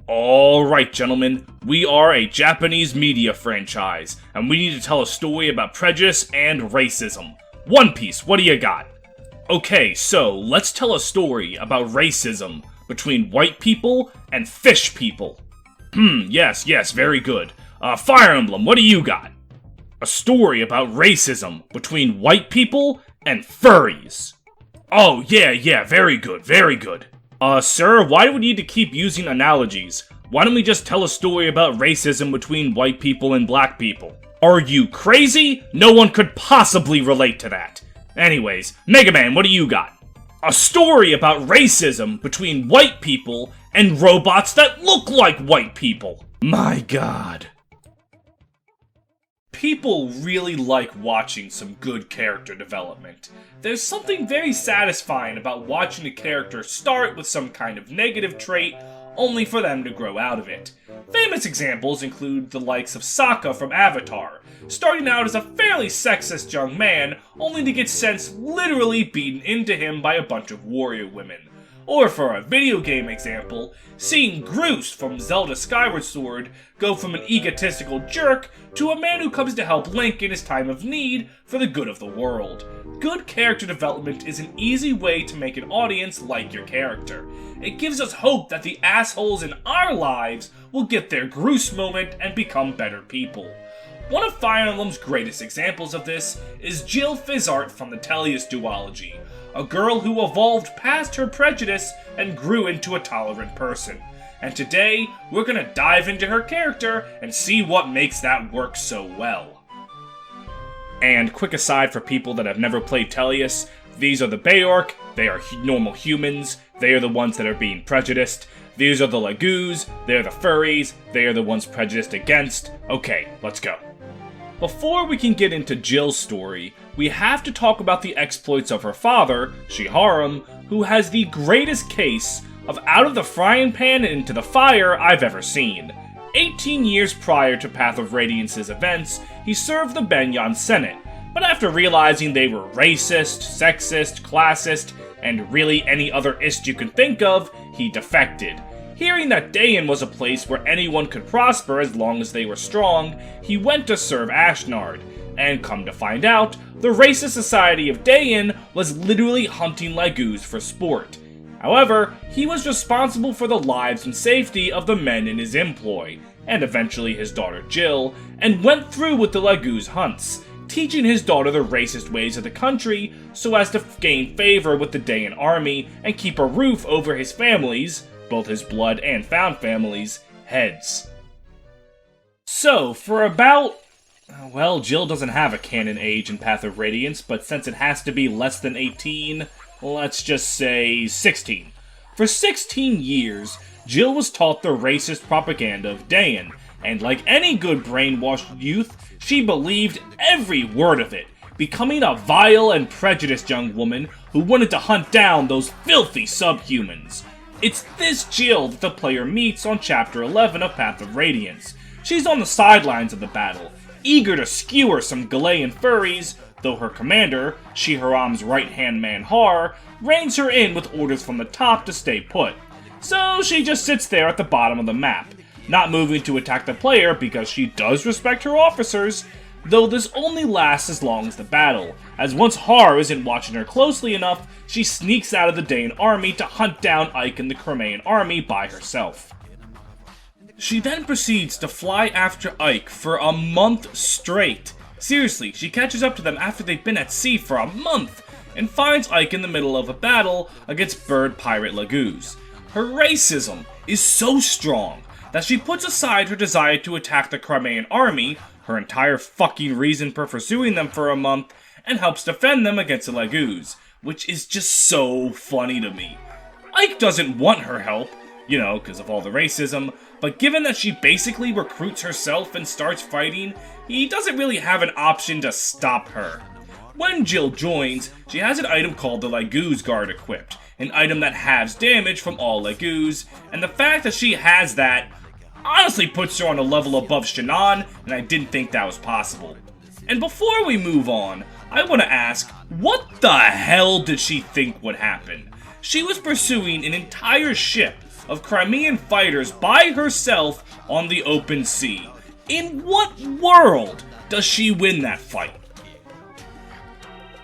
Alright gentlemen, we are a Japanese media franchise, and we need to tell a story about prejudice and racism. One Piece, what do you got? Okay, so let's tell a story about racism between white people and fish people. Yes, very good. Fire Emblem, what do you got? A story about racism between white people and furries. Oh, yeah, very good. Sir, why do we need to keep using analogies? Why don't we just tell a story about racism between white people and black people? Are you crazy? No one could possibly relate to that. Anyways, Mega Man, what do you got? A story about racism between white people and robots that look like white people. My god. People really like watching some good character development. There's something very satisfying about watching a character start with some kind of negative trait, only for them to grow out of it. Famous examples include the likes of Sokka from Avatar, starting out as a fairly sexist young man, only to get sense literally beaten into him by a bunch of warrior women. Or for a video game example, seeing Groose from Zelda Skyward Sword go from an egotistical jerk to a man who comes to help Link in his time of need for the good of the world. Good character development is an easy way to make an audience like your character. It gives us hope that the assholes in our lives will get their Groose moment and become better people. One of Fire Emblem's greatest examples of this is Jill Fizzart from the Tellius duology, a girl who evolved past her prejudice and grew into a tolerant person. And today, we're gonna dive into her character and see what makes that work so well. And quick aside for people that have never played Tellius, these are the Bayork, they are normal humans, they are the ones that are being prejudiced. These are the Lagoos, they're the furries, they are the ones prejudiced against. Okay, let's go. Before we can get into Jill's story, we have to talk about the exploits of her father, Shiharum, who has the greatest case of out of the frying pan and into the fire I've ever seen. 18 years prior to Path of Radiance's events, he served the Benyon Senate, but after realizing they were racist, sexist, classist, and really any other ist you can think of, he defected. Hearing that Dayan was a place where anyone could prosper as long as they were strong, he went to serve Ashnard, and come to find out, the racist society of Dayan was literally hunting Lagoos for sport. However, he was responsible for the lives and safety of the men in his employ, and eventually his daughter Jill, and went through with the Lagoos hunts, teaching his daughter the racist ways of the country so as to gain favor with the Dayan army and keep a roof over his family's, both his blood and found families, heads. So, for about... well, Jill doesn't have a canon age in Path of Radiance, but since it has to be less than 18, let's just say 16. For 16 years, Jill was taught the racist propaganda of Dayan, and like any good brainwashed youth, she believed every word of it, becoming a vile and prejudiced young woman who wanted to hunt down those filthy subhumans. It's this Jill that the player meets on Chapter 11 of Path of Radiance. She's on the sidelines of the battle, eager to skewer some Galean furries, though her commander, Shiharam's right-hand man Har, reins her in with orders from the top to stay put. So she just sits there at the bottom of the map, not moving to attack the player because she does respect her officers, though this only lasts as long as the battle, as once Har isn't watching her closely enough, she sneaks out of the Dayan army to hunt down Ike and the Crimean army by herself. She then proceeds to fly after Ike for a month straight. Seriously, she catches up to them after they've been at sea for a month, and finds Ike in the middle of a battle against bird pirate Lagoos. Her racism is so strong that she puts aside her desire to attack the Crimean army, her entire fucking reason for pursuing them for a month, and helps defend them against the Lagoos, which is just so funny to me. Ike doesn't want her help, you know, because of all the racism, but given that she basically recruits herself and starts fighting, he doesn't really have an option to stop her. When Jill joins, she has an item called the Lagoos Guard equipped, an item that halves damage from all Lagoos, and the fact that she has that honestly puts her on a level above Shannon, and I didn't think that was possible. And before we move on, I want to ask, what the hell did she think would happen? She was pursuing an entire ship of Crimean fighters by herself on the open sea. In what world does she win that fight?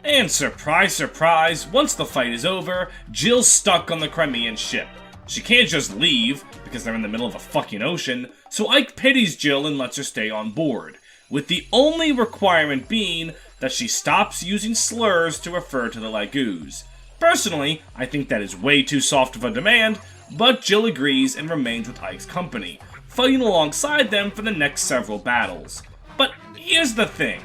And surprise, surprise, once the fight is over, Jill's stuck on the Crimean ship. She can't just leave, because they're in the middle of a fucking ocean, so Ike pities Jill and lets her stay on board, with the only requirement being that she stops using slurs to refer to the Lagoos. Personally, I think that is way too soft of a demand, but Jill agrees and remains with Ike's company, fighting alongside them for the next several battles. But here's the thing.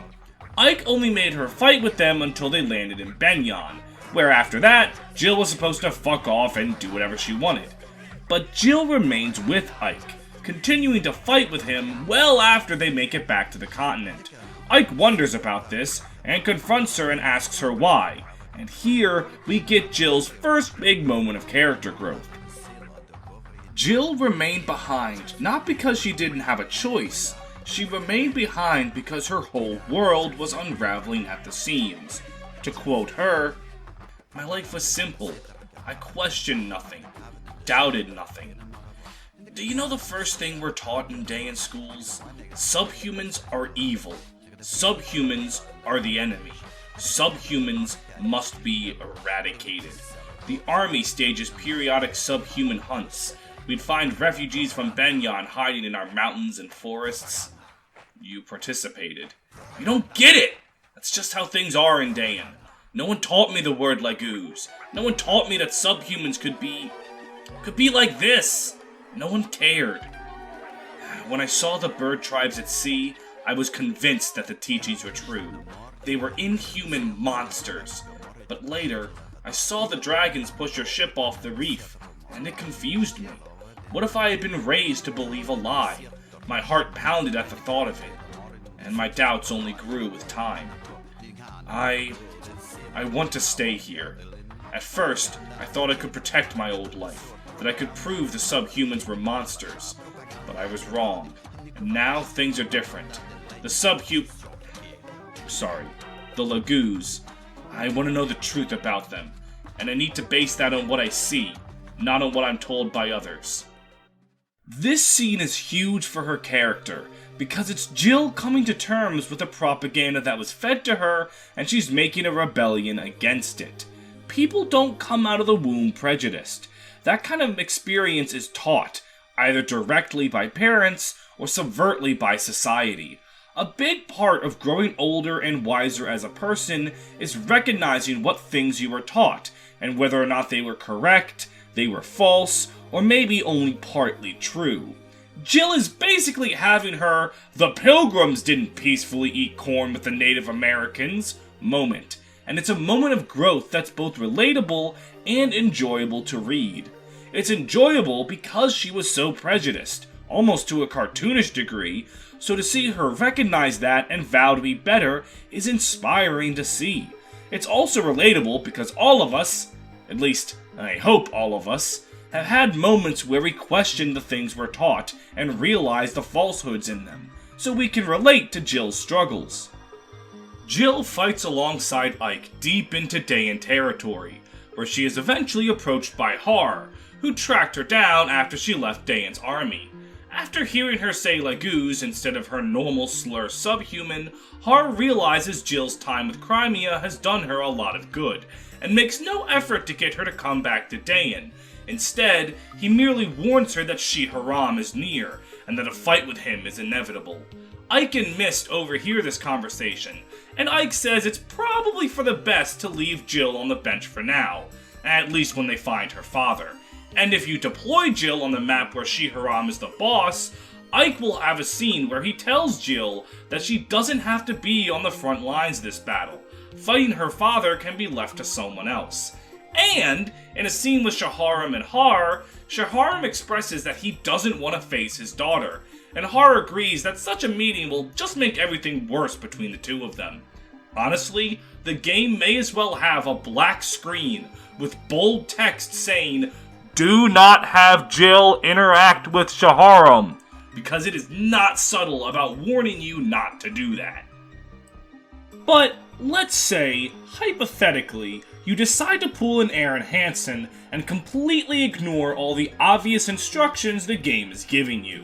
Ike only made her fight with them until they landed in Benyon, where after that, Jill was supposed to fuck off and do whatever she wanted. But Jill remains with Ike, continuing to fight with him well after they make it back to the continent. Ike wonders about this and confronts her and asks her why, and here we get Jill's first big moment of character growth. Jill remained behind not because she didn't have a choice. She remained behind because her whole world was unraveling at the seams. To quote her, "My life was simple. I questioned nothing, doubted nothing. Do you know the first thing we're taught in day in schools? Subhumans are evil. Subhumans are the enemy. Subhumans must be eradicated. The army stages periodic subhuman hunts. We'd find refugees from Benyon hiding in our mountains and forests. You participated. You don't get it! That's just how things are in Dayan. No one taught me the word Lagoos. No one taught me that subhumans could be like this. No one cared. When I saw the bird tribes at sea, I was convinced that the teachings were true. They were inhuman monsters. But later, I saw the dragons push your ship off the reef, and it confused me. What if I had been raised to believe a lie? My heart pounded at the thought of it, and my doubts only grew with time. I want to stay here. At first, I thought I could protect my old life, that I could prove the subhumans were monsters, but I was wrong, and now things are different. The Lagoos. I want to know the truth about them, and I need to base that on what I see, not on what I'm told by others." This scene is huge for her character, because it's Jill coming to terms with the propaganda that was fed to her, and she's making a rebellion against it. People don't come out of the womb prejudiced. That kind of experience is taught, either directly by parents or subvertly by society. A big part of growing older and wiser as a person is recognizing what things you were taught, and whether or not they were correct, they were false, or maybe only partly true. Jill is basically having her "the Pilgrims didn't peacefully eat corn with the Native Americans" moment, and it's a moment of growth that's both relatable and enjoyable to read. It's enjoyable because she was so prejudiced, almost to a cartoonish degree, so to see her recognize that and vow to be better is inspiring to see. It's also relatable because all of us, at least I hope all of us, have had moments where we question the things we're taught and realize the falsehoods in them, so we can relate to Jill's struggles. Jill fights alongside Ike deep into Dayan territory, where she is eventually approached by Har, who tracked her down after she left Dayan's army. After hearing her say Lagoos instead of her normal slur subhuman, Har realizes Jill's time with Crimea has done her a lot of good, and makes no effort to get her to come back to Dayan. Instead, he merely warns her that Shi-Haram is near, and that a fight with him is inevitable. Ike and Mist overhear this conversation, and Ike says it's probably for the best to leave Jill on the bench for now, at least when they find her father. And if you deploy Jill on the map where Shi-Haram is the boss, Ike will have a scene where he tells Jill that she doesn't have to be on the front lines of this battle. Fighting her father can be left to someone else. And, in a scene with Shi-Haram and Har, Shi-Haram expresses that he doesn't want to face his daughter, and Har agrees that such a meeting will just make everything worse between the two of them. Honestly, the game may as well have a black screen with bold text saying, "Do not have Jill interact with Shi-Haram," because it is not subtle about warning you not to do that. But let's say, hypothetically, you decide to pull an Aaron Hansen and completely ignore all the obvious instructions the game is giving you.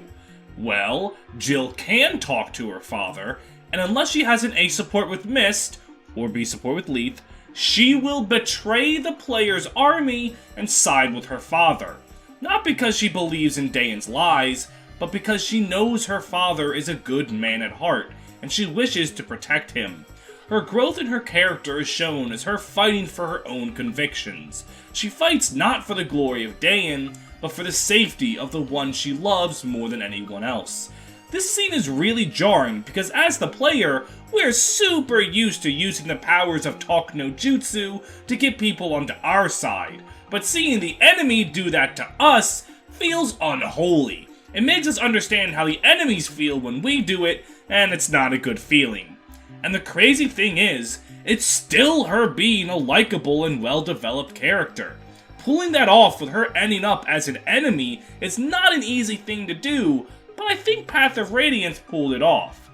Well, Jill can talk to her father, and unless she has an A support with Mist, or B support with Leith, she will betray the player's army and side with her father. Not because she believes in Dayan's lies, but because she knows her father is a good man at heart, and she wishes to protect him. Her growth in her character is shown as her fighting for her own convictions. She fights not for the glory of Dayan, but for the safety of the one she loves more than anyone else. This scene is really jarring because as the player, we're super used to using the powers of Talk no Jutsu to get people onto our side, but seeing the enemy do that to us feels unholy. It makes us understand how the enemies feel when we do it, and it's not a good feeling. And the crazy thing is, it's still her being a likable and well-developed character. Pulling that off with her ending up as an enemy is not an easy thing to do, but I think Path of Radiance pulled it off.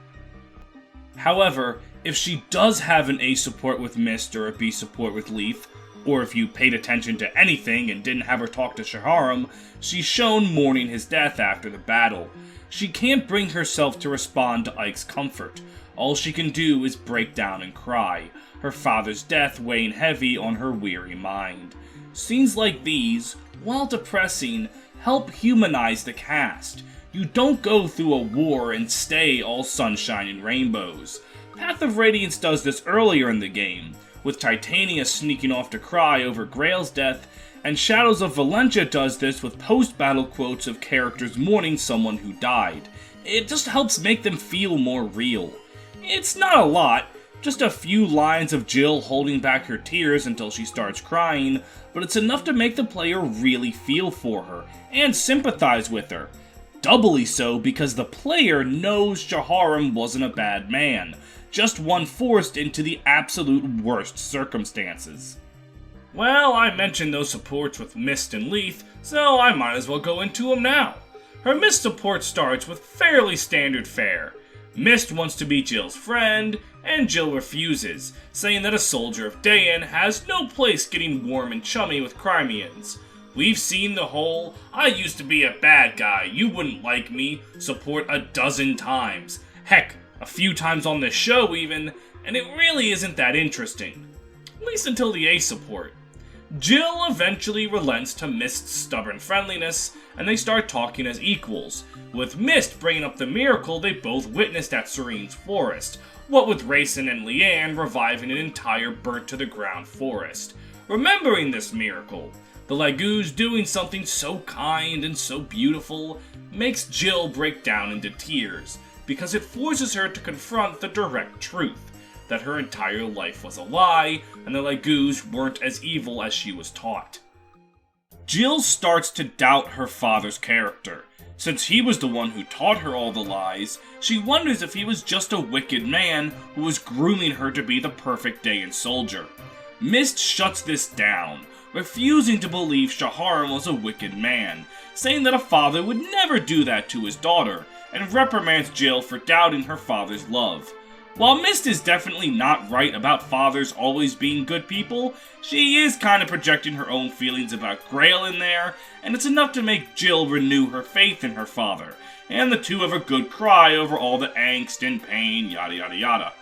However, if she does have an A support with Mist or a B support with Leith, or if you paid attention to anything and didn't have her talk to Shaharam, she's shown mourning his death after the battle. She can't bring herself to respond to Ike's comfort. All she can do is break down and cry, her father's death weighing heavy on her weary mind. Scenes like these, while depressing, help humanize the cast. You don't go through a war and stay all sunshine and rainbows. Path of Radiance does this earlier in the game, with Titania sneaking off to cry over Grail's death, and Shadows of Valentia does this with post-battle quotes of characters mourning someone who died. It just helps make them feel more real. It's not a lot, just a few lines of Jill holding back her tears until she starts crying, but it's enough to make the player really feel for her, and sympathize with her. Doubly so because the player knows Shaharam wasn't a bad man, just one forced into the absolute worst circumstances. Well, I mentioned those supports with Mist and Leith, so I might as well go into them now. Her Mist support starts with fairly standard fare. Mist wants to be Jill's friend, and Jill refuses, saying that a soldier of Dayan has no place getting warm and chummy with Crimeans. We've seen the whole, I used to be a bad guy, you wouldn't like me, support a dozen times. Heck, a few times on this show even, and it really isn't that interesting. At least until the A support. Jill eventually relents to Mist's stubborn friendliness, and they start talking as equals, with Mist bringing up the miracle they both witnessed at Serene's forest, what with Rayson and Leanne reviving an entire burnt-to-the-ground forest. Remembering this miracle, the Laguz doing something so kind and so beautiful, makes Jill break down into tears, because it forces her to confront the direct truth, that her entire life was a lie, and the Laguz weren't as evil as she was taught. Jill starts to doubt her father's character. Since he was the one who taught her all the lies, she wonders if he was just a wicked man who was grooming her to be the perfect Dayan soldier. Mist shuts this down, refusing to believe Shaharam was a wicked man, saying that a father would never do that to his daughter, and reprimands Jill for doubting her father's love. While Mist is definitely not right about fathers always being good people, she is kind of projecting her own feelings about Grail in there, and it's enough to make Jill renew her faith in her father, and the two have a good cry over all the angst and pain, yada yada yada.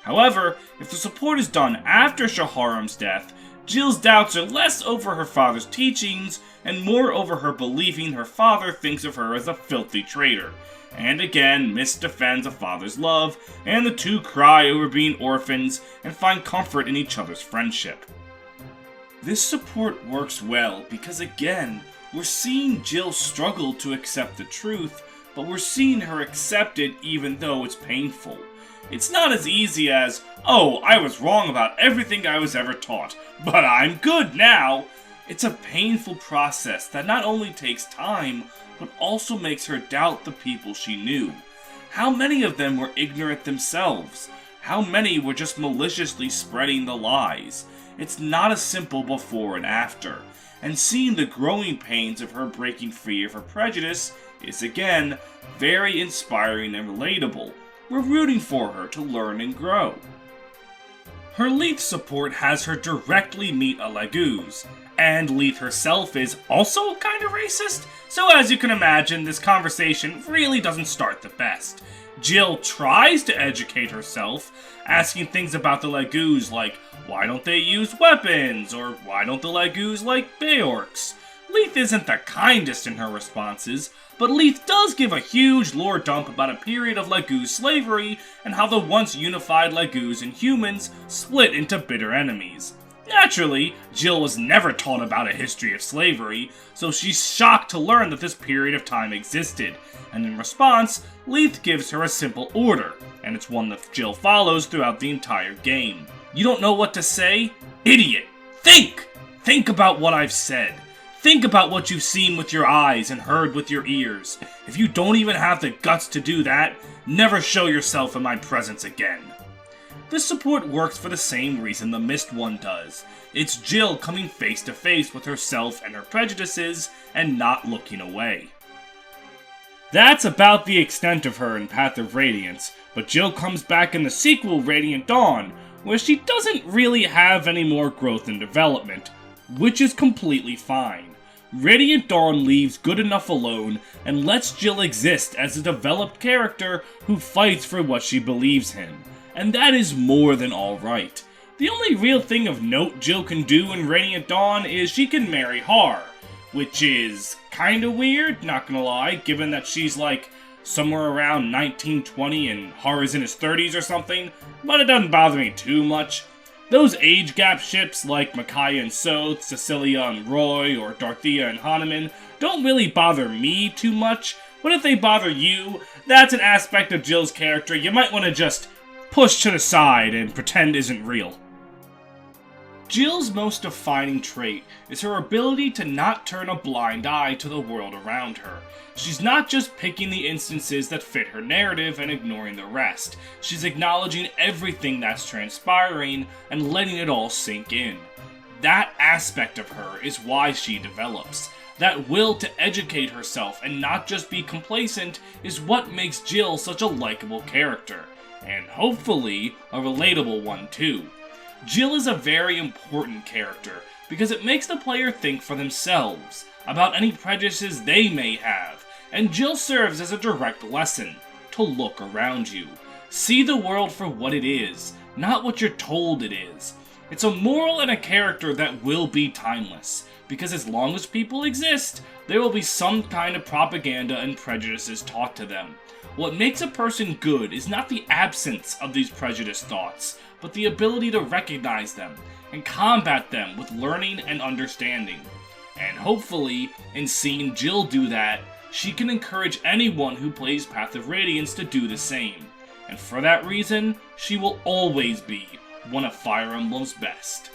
However, if the support is done after Shaharam's death, Jill's doubts are less over her father's teachings, and more over her believing her father thinks of her as a filthy traitor. And again, Mist defends a father's love, and the two cry over being orphans and find comfort in each other's friendship. This support works well because again, we're seeing Jill struggle to accept the truth, but we're seeing her accept it even though it's painful. It's not as easy as, oh, I was wrong about everything I was ever taught, but I'm good now. It's a painful process that not only takes time, but also makes her doubt the people she knew. How many of them were ignorant themselves? How many were just maliciously spreading the lies? It's not a simple before and after, and seeing the growing pains of her breaking free of her prejudice is again very inspiring and relatable. We're rooting for her to learn and grow. Her Leith support has her directly meet a Laguz, and Leith herself is also kind of racist, so as you can imagine, this conversation really doesn't start the best. Jill tries to educate herself, asking things about the Laguz like, why don't they use weapons, or why don't the Laguz like Beorcs? Leith isn't the kindest in her responses, but Leith does give a huge lore dump about a period of Laguz slavery and how the once unified Laguz and humans split into bitter enemies. Naturally, Jill was never taught about a history of slavery, so she's shocked to learn that this period of time existed, and in response, Leith gives her a simple order, and it's one that Jill follows throughout the entire game. You don't know what to say? Idiot! Think! Think about what I've said. Think about what you've seen with your eyes and heard with your ears. If you don't even have the guts to do that, never show yourself in my presence again. This support works for the same reason the Mist one does. It's Jill coming face to face with herself and her prejudices, and not looking away. That's about the extent of her in Path of Radiance, but Jill comes back in the sequel Radiant Dawn, where she doesn't really have any more growth and development, which is completely fine. Radiant Dawn leaves good enough alone and lets Jill exist as a developed character who fights for what she believes in, and that is more than alright. The only real thing of note Jill can do in Radiant Dawn is she can marry Har, which is kinda weird, not gonna lie, given that she's like somewhere around 1920 and Har is in his 30s or something, but it doesn't bother me too much. Those age gap ships like Micaiah and Soth, Cecilia and Roy, or Dorothea and Hanuman don't really bother me too much, but if they bother you, that's an aspect of Jill's character you might want to just push to the side and pretend isn't real. Jill's most defining trait is her ability to not turn a blind eye to the world around her. She's not just picking the instances that fit her narrative and ignoring the rest. She's acknowledging everything that's transpiring and letting it all sink in. That aspect of her is why she develops. That will to educate herself and not just be complacent is what makes Jill such a likable character, and hopefully a relatable one too. Jill is a very important character because it makes the player think for themselves about any prejudices they may have, and Jill serves as a direct lesson to look around you. See the world for what it is, not what you're told it is. It's a moral and a character that will be timeless, because as long as people exist, there will be some kind of propaganda and prejudices taught to them. What makes a person good is not the absence of these prejudiced thoughts, but the ability to recognize them and combat them with learning and understanding. And hopefully, in seeing Jill do that, she can encourage anyone who plays Path of Radiance to do the same. And for that reason, she will always be one of Fire Emblem's best.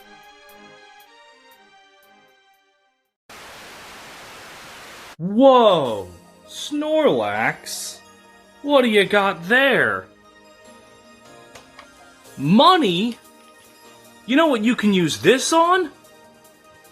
Whoa! Snorlax? What do you got there? Money? You know what you can use this on?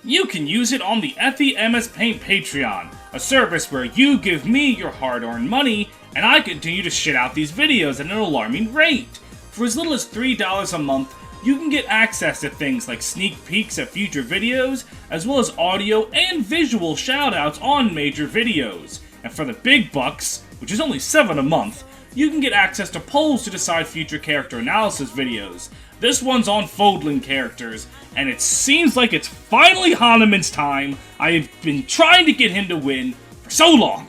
You can use it on the Effie MS Paint Patreon, a service where you give me your hard-earned money, and I continue to shit out these videos at an alarming rate. For as little as $3 a month, you can get access to things like sneak peeks at future videos, as well as audio and visual shoutouts on major videos. And for the big bucks, which is only $7 a month, you can get access to polls to decide future character analysis videos. This one's on Fodlan characters, and it seems like it's finally Hanuman's time. I have been trying to get him to win for so long.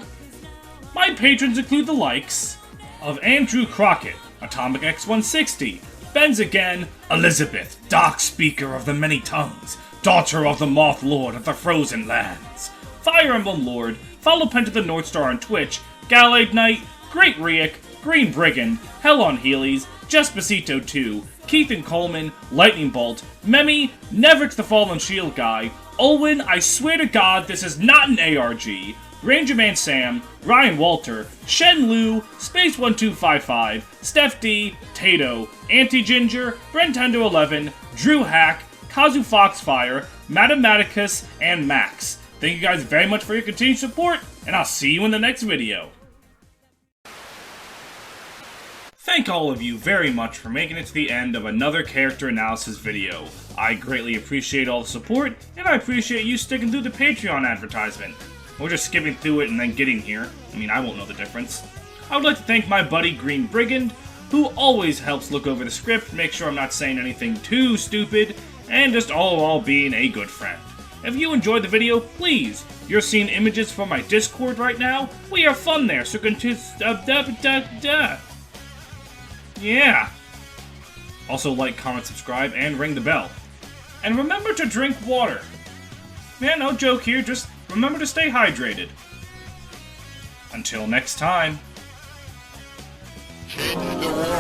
My patrons include the likes of Andrew Crockett, Atomic X160, Benz Again, Elizabeth, Dark Speaker of the Many Tongues, Daughter of the Moth Lord of the Frozen Lands, Fire Emblem Lord, follow Pen to the North Star on Twitch, Gallade Knight, Great Riek, Green Brigand, Hell on Heelys, Jespacito 2, Keith and Coleman, Lightning Bolt, Memi, Nevrix the Fallen Shield Guy, Olwyn, I swear to God this is not an ARG, Ranger Man Sam, Ryan Walter, Shen Lu, Space 1255, Steph D, Tato, Anti-Ginger, Brentendo11, Drew Hack, Kazu Foxfire, Mathematicus, and Max. Thank you guys very much for your continued support, and I'll see you in the next video. Thank all of you very much for making it to the end of another character analysis video. I greatly appreciate all the support, and I appreciate you sticking through the Patreon advertisement. Or just skipping through it and then getting here. I mean, I won't know the difference. I would like to thank my buddy Green Brigand, who always helps look over the script, make sure I'm not saying anything too stupid, and just all being a good friend. If you enjoyed the video, please, you're seeing images from my Discord right now. We have fun there, so continue. Yeah. Also like, comment, subscribe, and ring the bell. And remember to drink water. Yeah, no joke here, just remember to stay hydrated. Until next time. Change the world.